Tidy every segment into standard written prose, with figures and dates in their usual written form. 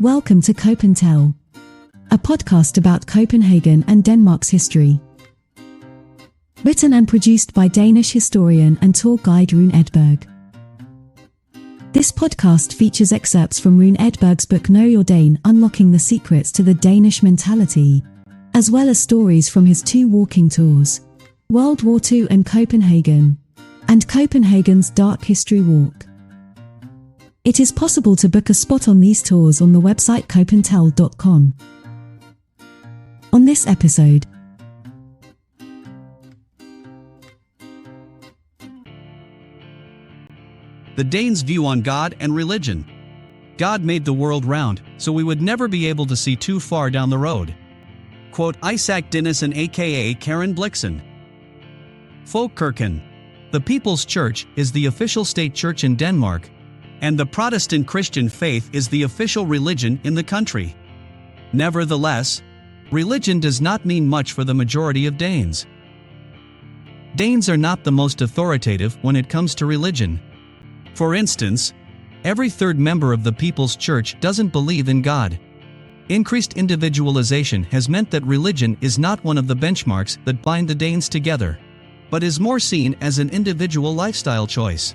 Welcome to Cope and Tell, a podcast about Copenhagen and Denmark's history. Written and produced by Danish historian and tour guide Rune Edberg. This podcast features excerpts from Rune Edberg's book Know Your Dane: Unlocking the Secrets to the Danish Mentality, as well as stories from his 2 walking tours, World War II and Copenhagen, and Copenhagen's Dark History Walk. It is possible to book a spot on these tours on the website copeandtell.com. On this episode, the Danes' view on God and religion. God made the world round, so we would never be able to see too far down the road. Quote Isaac Dinesen aka Karen Blixen. Folkekirken, the People's Church, is the official state church in Denmark, and the Protestant Christian faith is the official religion in the country. Nevertheless, religion does not mean much for the majority of Danes. Danes are not the most authoritative when it comes to religion. For instance, every third member of the People's Church doesn't believe in God. Increased individualization has meant that religion is not one of the benchmarks that bind the Danes together, but is more seen as an individual lifestyle choice.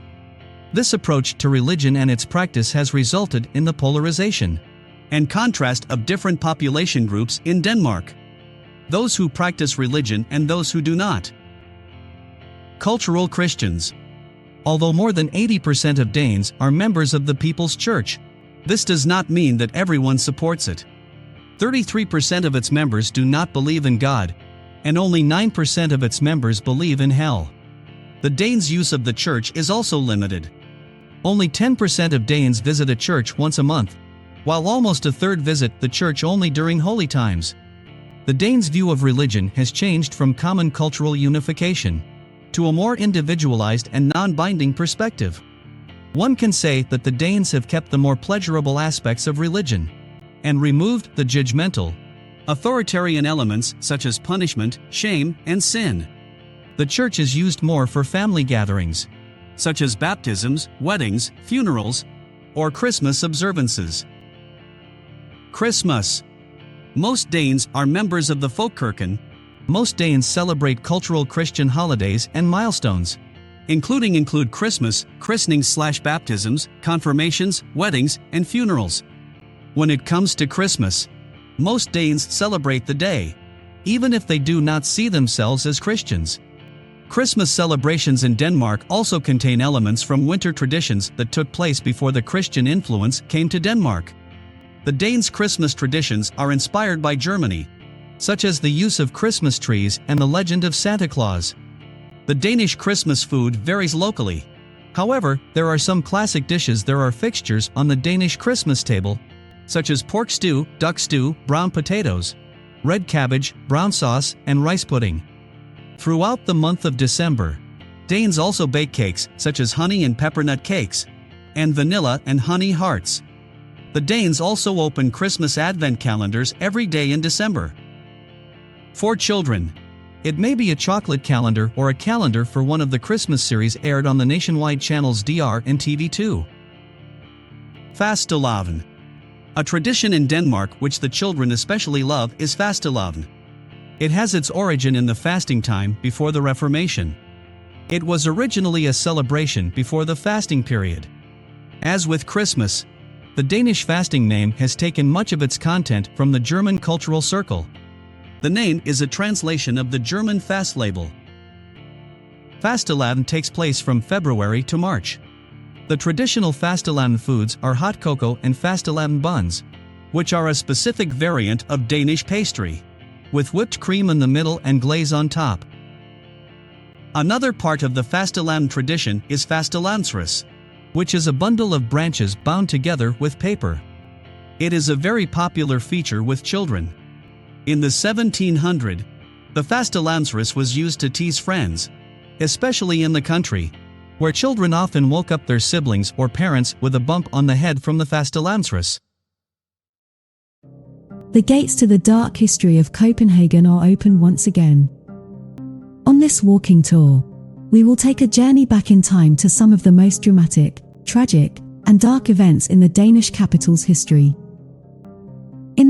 This approach to religion and its practice has resulted in the polarization and contrast of different population groups in Denmark. Those who practice religion and those who do not. Cultural Christians. Although more than 80% of Danes are members of the People's Church, this does not mean that everyone supports it. 33% of its members do not believe in God, and only 9% of its members believe in hell. The Danes' use of the church is also limited. Only 10% of Danes visit a church once a month, while almost a third visit the church only during holy times. The Danes' view of religion has changed from common cultural unification to a more individualized and non-binding perspective. One can say that the Danes have kept the more pleasurable aspects of religion and removed the judgmental, authoritarian elements such as punishment, shame, and sin. The church is used more for family gatherings, such as baptisms, weddings, funerals, or Christmas observances. Christmas. Most Danes are members of the Folkekirken. Most Danes celebrate cultural Christian holidays and milestones, include Christmas, christenings/baptisms, confirmations, weddings, and funerals. When it comes to Christmas, most Danes celebrate the day, even if they do not see themselves as Christians. Christmas celebrations in Denmark also contain elements from winter traditions that took place before the Christian influence came to Denmark. The Danes' Christmas traditions are inspired by Germany, such as the use of Christmas trees and the legend of Santa Claus. The Danish Christmas food varies locally. However, there are some classic dishes. There are fixtures on the Danish Christmas table, such as pork stew, duck stew, brown potatoes, red cabbage, brown sauce, and rice pudding. Throughout the month of December, Danes also bake cakes such as honey and peppermint cakes, and vanilla and honey hearts. The Danes also open Christmas advent calendars every day in December. For children, it may be a chocolate calendar or a calendar for one of the Christmas series aired on the nationwide channels DR and TV2. Fastelavn. A tradition in Denmark which the children especially love is fastelavn. It has its origin in the fasting time before the Reformation. It was originally a celebration before the fasting period. As with Christmas, the Danish fasting name has taken much of its content from the German cultural circle. The name is a translation of the German fastlabel. Fastelavn takes place from February to March. The traditional fastelavn foods are hot cocoa and fastelavn buns, which are a specific variant of Danish pastry, with whipped cream in the middle and glaze on top. Another part of the fastelavn tradition is fastelavnsris, which is a bundle of branches bound together with paper. It is a very popular feature with children. In the 1700s, the fastelavnsris was used to tease friends, especially in the country, where children often woke up their siblings or parents with a bump on the head from the fastelavnsris. The gates to the dark history of Copenhagen are open once again. On this walking tour, we will take a journey back in time to some of the most dramatic, tragic, and dark events in the Danish capital's history.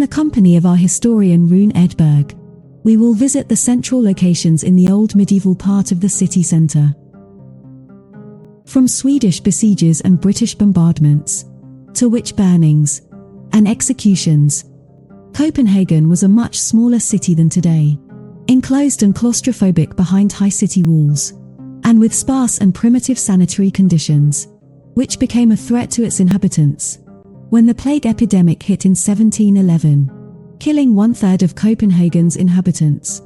company of our historian Rune Edberg, we will visit the central locations in the old medieval part of the city centre. From Swedish besieges and British bombardments, to witch burnings and executions, Copenhagen was a much smaller city than today, enclosed and claustrophobic behind high city walls, and with sparse and primitive sanitary conditions, which became a threat to its inhabitants when the plague epidemic hit in 1711, killing 1/3 of Copenhagen's inhabitants.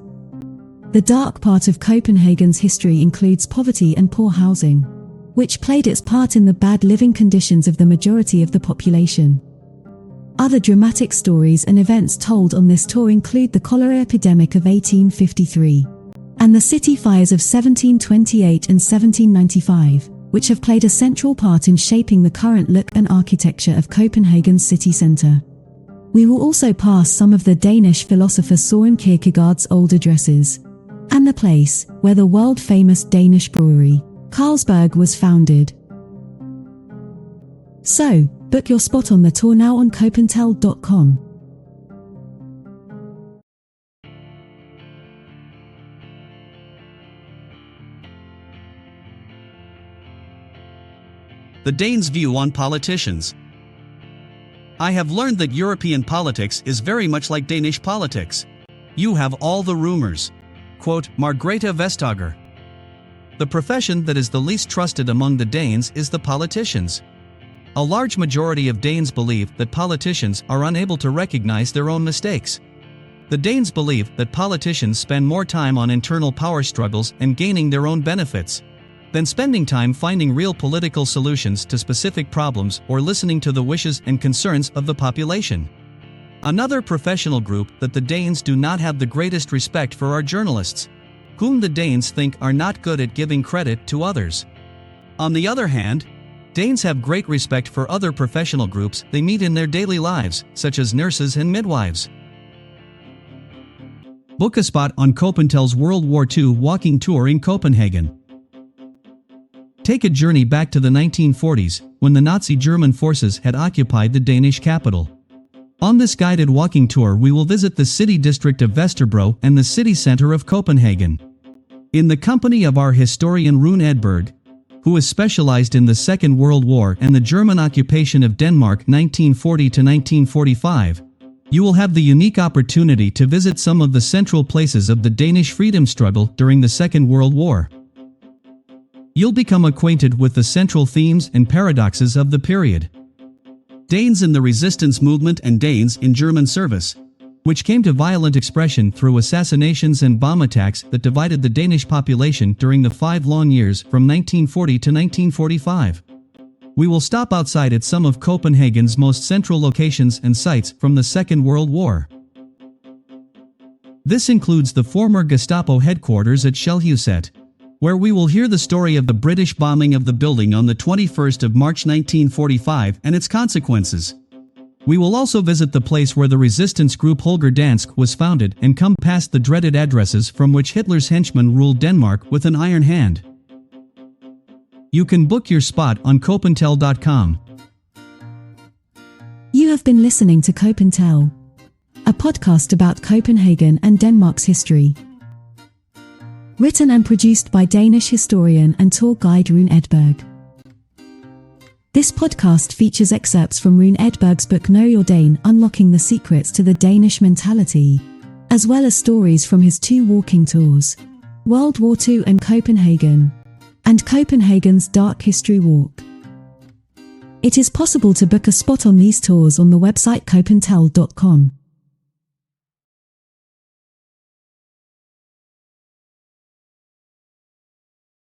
The dark part of Copenhagen's history includes poverty and poor housing, which played its part in the bad living conditions of the majority of the population. Other dramatic stories and events told on this tour include the cholera epidemic of 1853 and the city fires of 1728 and 1795, which have played a central part in shaping the current look and architecture of Copenhagen's city centre. We will also pass some of the Danish philosopher Søren Kierkegaard's old addresses, and the place where the world-famous Danish brewery, Carlsberg, was founded. So, book your spot on the tour now on copentel.com. The Danes' view on politicians. I have learned that European politics is very much like Danish politics. You have all the rumors. Quote, Margrethe Vestager. The profession that is the least trusted among the Danes is the politicians. A large majority of Danes believe that politicians are unable to recognize their own mistakes. The Danes believe that politicians spend more time on internal power struggles and gaining their own benefits than spending time finding real political solutions to specific problems or listening to the wishes and concerns of the population. Another professional group that the Danes do not have the greatest respect for are journalists, whom the Danes think are not good at giving credit to others. On the other hand, Danes have great respect for other professional groups they meet in their daily lives, such as nurses and midwives. Book a spot on Copentel's World War II walking tour in Copenhagen. Take a journey back to the 1940s, when the Nazi German forces had occupied the Danish capital. On this guided walking tour we will visit the city district of Vesterbro and the city center of Copenhagen. In the company of our historian Rune Edberg, who is specialized in the Second World War and the German occupation of Denmark 1940 to 1945, you will have the unique opportunity to visit some of the central places of the Danish freedom struggle during the Second World War. You'll become acquainted with the central themes and paradoxes of the period. Danes in the resistance movement and Danes in German service, which came to violent expression through assassinations and bomb attacks that divided the Danish population during the 5 long years from 1940 to 1945. We will stop outside at some of Copenhagen's most central locations and sites from the Second World War. This includes the former Gestapo headquarters at Shellhuset, where we will hear the story of the British bombing of the building on the 21st of March 1945 and its consequences. We will also visit the place where the resistance group Holger Dansk was founded and come past the dreaded addresses from which Hitler's henchmen ruled Denmark with an iron hand. You can book your spot on copentel.com. You have been listening to Copentel, a podcast about Copenhagen and Denmark's history. Written and produced by Danish historian and tour guide Rune Edberg. This podcast features excerpts from Rune Edberg's book Know Your Dane: Unlocking the Secrets to the Danish Mentality, as well as stories from his 2 walking tours, World War II and Copenhagen, and Copenhagen's Dark History Walk. It is possible to book a spot on these tours on the website copentel.com.